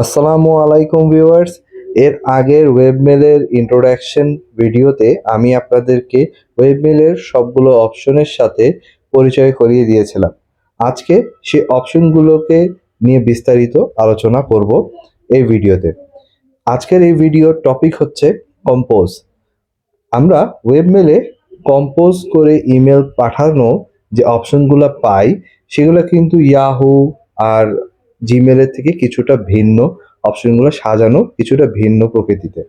আসসালামু আলাইকুম ভিউয়ার্স। এর আগের ওয়েবমেলের ইন্ট্রোডাকশন ভিডিওতে আমি আপনাদেরকে ওয়েবমেলের সবগুলো অপশনের সাথে পরিচয় করিয়ে দিয়েছিলাম। আজকে সেই অপশনগুলোকে নিয়ে বিস্তারিত আলোচনা করব এই ভিডিওতে। আজকের এই ভিডিওর টপিক হচ্ছে কম্পোজ। আমরা ওয়েবমেলে কম্পোজ করে ইমেল পাঠানো যে অপশনগুলো পাই সেগুলো কিন্তু ইয়াহু আর জিমেলের থেকে কিছুটা ভিন্ন। অপশনগুলো সাজানো কিছুটা ভিন্ন প্রকৃতিতে।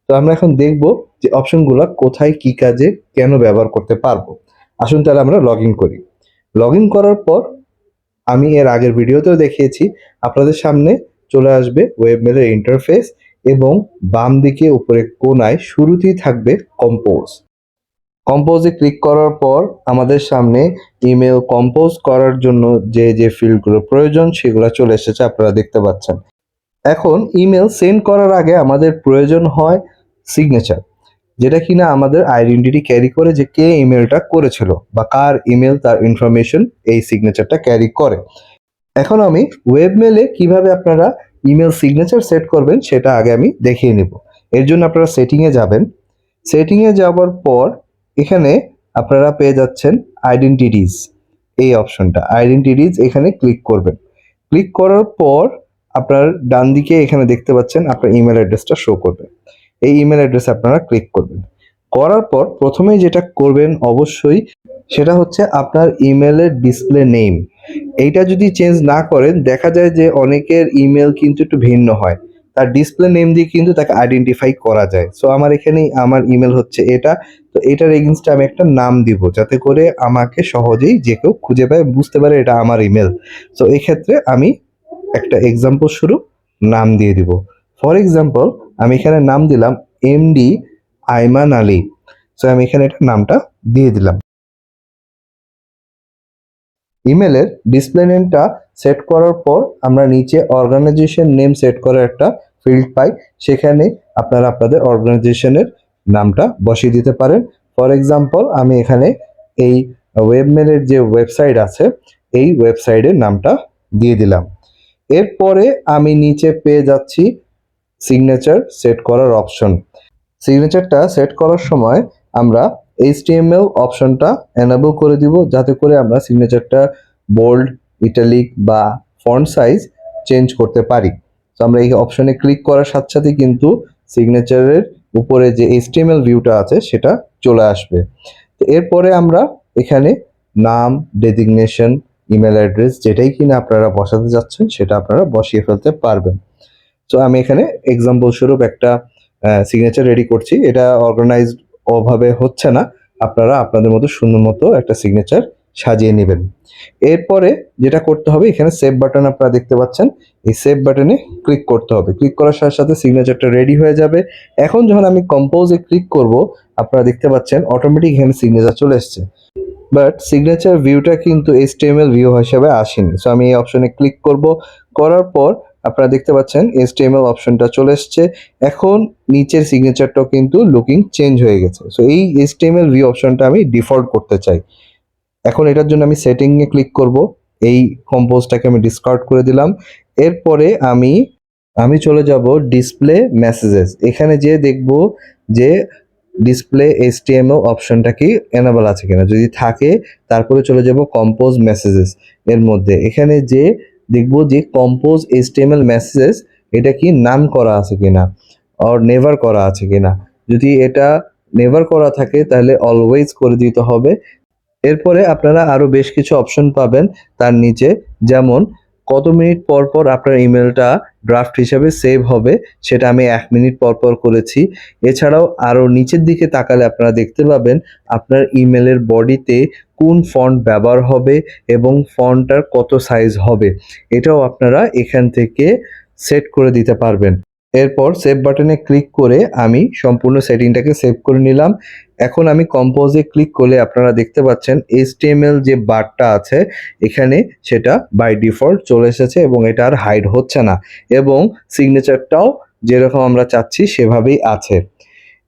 তো আমরা এখন দেখব যে অপশনগুলো কোথায় কি কাজে কেন ব্যবহার করতে পারবো। আসুন তাহলে আমরা লগ ইন করি। লগ ইন করার পর আমি এর আগের ভিডিওতেও দেখিয়েছি, আপনাদের সামনে চলে আসবে ওয়েবমেলের ইন্টারফেস এবং বাম দিকে উপরে কোনায় শুরুতেই থাকবে কম্পোজ। কম্পোজে ক্লিক করার পর আমাদের সামনে ইমেল কম্পোজ করার জন্য যে ফিল্ডগুলো প্রয়োজন সেগুলো চলে এসেছে, আপনারা দেখতে পাচ্ছেন। এখন ইমেল সেন্ড করার আগে আমাদের প্রয়োজন হয় সিগনেচার, যেটা কিনা আমাদের আইডেন্টিটি ক্যারি করে যে কে ইমেলটা করেছিল বা কার ইমেল তার ইনফরমেশন এই সিগনেচারটা ক্যারি করে। এখন আমি ওয়েবমেলে কিভাবে আপনারা ইমেল সিগনেচার সেট করবেন সেটা আগে আমি দেখিয়ে নিব। এর জন্য আপনারা সেটিংয়ে যাবেন। সেটিংয়ে যাওয়ার পর এখানে আপনারা পেয়ে যাচ্ছেন আইডেন্টিটিস, এই অপশনটা আইডেন্টিটিস, এখানে ক্লিক করবেন। ক্লিক করার পর আপনার ডান দিকে এখানে দেখতে পাচ্ছেন আপনার ইমেল অ্যাড্রেসটা শো করবে। এই ইমেল অ্যাড্রেসে আপনারা ক্লিক করবেন। করার পর প্রথমেই যেটা করবেন অবশ্যই সেটা হচ্ছে আপনার ইমেলের ডিসপ্লে নেম। এইটা যদি চেঞ্জ না করেন দেখা যায় যে অনেকের ইমেল কিন্তু একটু ভিন্ন হয়, তার ডিসপ্লে নেম দিয়ে কিন্তু তাকে আইডেন্টিফাই করা যায়। সো আমার এখানে আমার ইমেল হচ্ছে এটা, তো এটার এগেইনস্টে আমি একটা নাম দিব যাতে করে আমাকে সহজেই যে কেউ খুঁজে পায়, বুঝতে পারে এটা আমার ইমেল। সো এই ক্ষেত্রে আমি একটা এক্সাম্পল স্বরূপ নাম দিয়ে দিব। ফর এক্সাম্পল আমি এখানে নাম দিলাম এমডি আইমান আলী। সো আমি এখানে এটা নামটা দিয়ে দিলাম। ইমেলের ডিসপ্লে নেমটা সেট করার পর আমরা নিচে অর্গানাইজেশন নেম সেট করার একটা ফিল্ড পাই, সেখানে আপনারা আপনাদের অর্গানাইজেশনের নামটা বসিয়ে দিতে পারেন। ফর এক্সাম্পল আমি এখানে এই ওয়েবমেলের যে ওয়েবসাইট আছে এই ওয়েবসাইটের নামটা দিয়ে দিলাম। এরপরে আমি নিচে পেয়ে যাচ্ছি সিগনেচার সেট করার অপশন। সিগনেচারটা সেট করার সময় আমরা HTML অপশনটা এনেবল করে দিব যাতে করে আমরা সিগনেচারটা বোল্ড, ইটালিক বা ফন্ট সাইজ চেঞ্জ করতে পারি। তো আমরা এই অপশনে ক্লিক করার সাথে সাথে কিন্তু সিগনেচারের উপরে যে HTML ভিউটা আছে সেটা চলে আসবে। তো এরপরে আমরা এখানে নাম, ডেজিগনেশন, ইমেল অ্যাড্রেস যেটাই কিনা আপনারা বসাতে যাচ্ছেন সেটা আপনারা বসিয়ে ফেলতে পারবেন। সো আমি এখানে এক্সাম্পল স্বরূপ একটা সিগনেচার রেডি করছি। এটা অর্গানাইজড ওভাবে হচ্ছে না, আপনারা আপনাদের মতো সুন্দর মতো একটা সিগনেচার সাজিয়ে নেবেন। এরপরে যেটা করতে হবে এখানে সেভ বাটন আপনারা দেখতে পাচ্ছেন, এই সেভ বাটনে ক্লিক করতে হবে। ক্লিক করার সাথে সাথে সিগনেচারটা রেডি হয়ে যাবে। এখন যখন আমি কম্পোজে ক্লিক করব আপনারা দেখতে পাচ্ছেন অটোমেটিক এখানে সিগনেচার চলে এসছে, বাট সিগনেচার ভিউটা কিন্তু HTML ভিউ হিসেবে আসেনি। সো আমি এই অপশনে ক্লিক করব। করার পর আপনারা দেখতে পাচ্ছেন HTML অপশনটা চলে এসছে। এখন নিচের সিগনেচারটাও কিন্তু লুকিং চেঞ্জ হয়ে গেছে। সো এই HTML ভিউ অপশনটা আমি ডিফল্ট করতে চাই। এখন এটার জন্য আমি সেটিংয়ে ক্লিক করব। এই কম্পোজটাকে আমি ডিসকার্ড করে দিলাম। এরপরে আমি চলে যাব ডিসপ্লে মেসেজেস। এখানে যে দেখব যে ডিসপ্লে HTML অপশনটা কি এনেবল আছে কিনা, যদি থাকে তারপরে চলে যাব কম্পোজ মেসেজেস এর মধ্যে। এখানে যে দেখব যে কম্পোজ HTML মেসেজেস এটা কি নাম করা আছে কিনা আর নেভার করা আছে কিনা। যদি এটা নেভার করা থাকে তাহলে অলওয়েজ করে দিতে হবে। এরপরে আপনারা আরো বেশ কিছু অপশন পাবেন তার নিচে, যেমন কত মিনিট পর পর আপনার ইমেলটা ড্রাফট হিসেবে সেভ হবে সেটা আমি 1 মিনিট পর পর করেছি। এছাড়াও আরো নিচের দিকে তাকালে আপনারা দেখতে পাবেন আপনার ইমেলের বডিতে কোন ফন্ট ব্যবহার হবে এবং ফন্টটার কত সাইজ হবে, এটাও আপনারা এখান থেকে সেট করে দিতে পারবেন। এরপর সেভ বাটনে ক্লিক করে আমি সম্পূর্ণ সেটিংটাকে সেভ করে নিলাম। এখন আমি কম্পোজে ক্লিক করলে আপনারা দেখতে পাচ্ছেন HTML যে বারটা আছে এখানে সেটা বাই ডিফল্ট চলে এসেছে এবং এটা আর হাইড হচ্ছে না এবং সিগনেচারটাও যেরকম আমরা চাচ্ছি সেভাবেই আছে।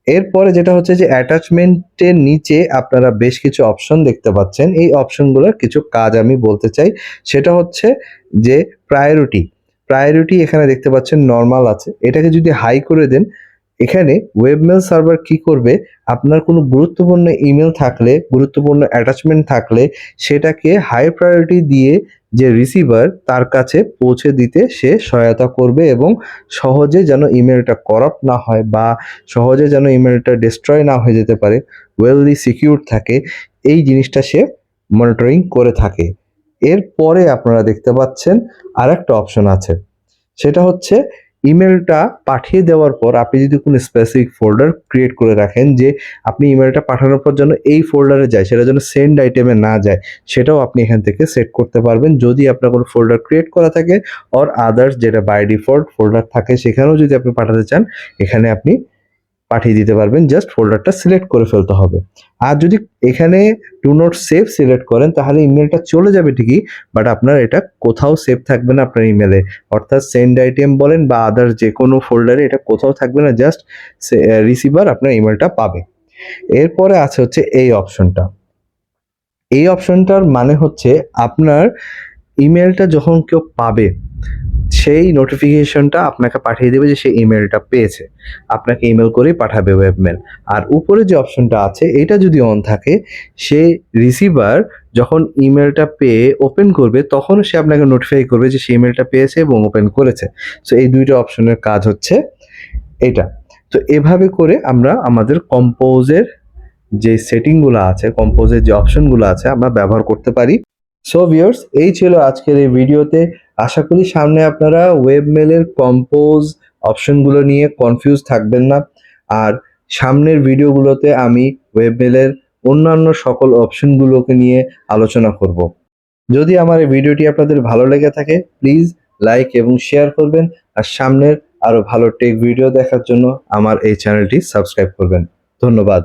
এরপরে যেটা হচ্ছে যে অ্যাটাচমেন্টের নিচে আপনারা বেশ কিছু অপশন দেখতে পাচ্ছেন। এই অপশনগুলোর কিছু কাজ আমি বলতে চাই, সেটা হচ্ছে যে প্রায়োরিটি এখানে দেখতে পাচ্ছেন নরমাল আছে, এটাকে যদি হাই করে দেন, এখানে ওয়েবমেল সার্ভার কি করবে, আপনার কোনো গুরুত্বপূর্ণ ইমেল থাকলে, গুরুত্বপূর্ণ অ্যাটাচমেন্ট থাকলে সেটাকে হাই প্রায়োরিটি দিয়ে যে রিসিভার তার কাছে পৌঁছে দিতে সে সহায়তা করবে এবং সহজে যেন ইমেলটা করাপ্ট না হয় বা সহজে যেন ইমেলটা ডিস্ট্রয় না হয়ে যেতে পারে, ওয়েললি সিকিউর থাকে, এই জিনিসটা সে মনিটরিং করে থাকে। এরপরে আপনারা দেখতে পাচ্ছেন আরেকটা অপশন আছে, সেটা হচ্ছে ইমেলটা পাঠিয়ে দেওয়ার পর আপনি যদি কোনো স্পেসিফিক ফোল্ডার ক্রিয়েট করে রাখেন যে আপনি ইমেলটা পাঠানোর পর যেন এই ফোল্ডারে যায়, সেটা যেন সেন্ড আইটেমে না যায়, সেটাও আপনি এখান থেকে সেট করতে পারবেন যদি আপনার কোনো ফোল্ডার ক্রিয়েট করা থাকে, অর আদার্স যেটা বাই ডিফল্ট ফোল্ডার থাকে সেখানেও যদি আপনি পাঠাতে চান এখানে আপনি পাঠিয়ে দিতে পারবেন, জাস্ট ফোল্ডারটা সিলেক্ট করে ফেলতে হবে। আর যদি এখানে ডু নট সেভ সিলেক্ট করেন তাহলে ইমেলটা চলে যাবে ঠিকই, বাট আপনার এটা কোথাও সেভ থাকবে না আপনার ইমেলে, অর্থাৎ সেন্ড আইটেম বলেন বা আদার যে কোনো ফোল্ডারে এটা কোথাও থাকবে না, জাস্ট রিসিভার আপনার ইমেলটা পাবে। এরপরে আছে হচ্ছে এই অপশনটা, এই অপশনটার মানে হচ্ছে আপনার ইমেলটা যখন কেউ পাবে সেই নোটিফিকেশনটা আপনাকে পাঠিয়ে দেবে যে সে ইমেলটা পেয়েছে, আপনাকে ইমেল করেই পাঠাবে ওয়েবমেল। আর উপরে যে অপশনটা আছে এটা যদি অন থাকে, সে রিসিভার যখন ইমেলটা পেয়ে ওপেন করবে তখন সে আপনাকে নোটিফাই করবে যে সে ইমেলটা পেয়েছে এবং ওপেন করেছে। সো এই দুইটা অপশনের কাজ হচ্ছে এটা। তো এভাবে করে আমরা আমাদের কম্পোজের যে সেটিংগুলো আছে, কম্পোজের যে অপশনগুলো আছে আমরা ব্যবহার করতে পারি। সো ভিউয়ার্স, এই ছিল আজকের এই ভিডিওতে। আশা করি সামনে আপনারা ওয়েবমেলের কম্পোজ অপশনগুলো নিয়ে কনফিউজ থাকবেন না। আর সামনের ভিডিওগুলোতে আমি ওয়েবমেলের অন্যান্য সকল অপশনগুলোকে নিয়ে আলোচনা করব। যদি আমার এই ভিডিওটি আপনাদের ভালো লেগে থাকে প্লিজ লাইক এবং শেয়ার করবেন, আর সামনের আরো ভালো টেক ভিডিও দেখার জন্য আমার এই চ্যানেলটি সাবস্ক্রাইব করবেন। ধন্যবাদ।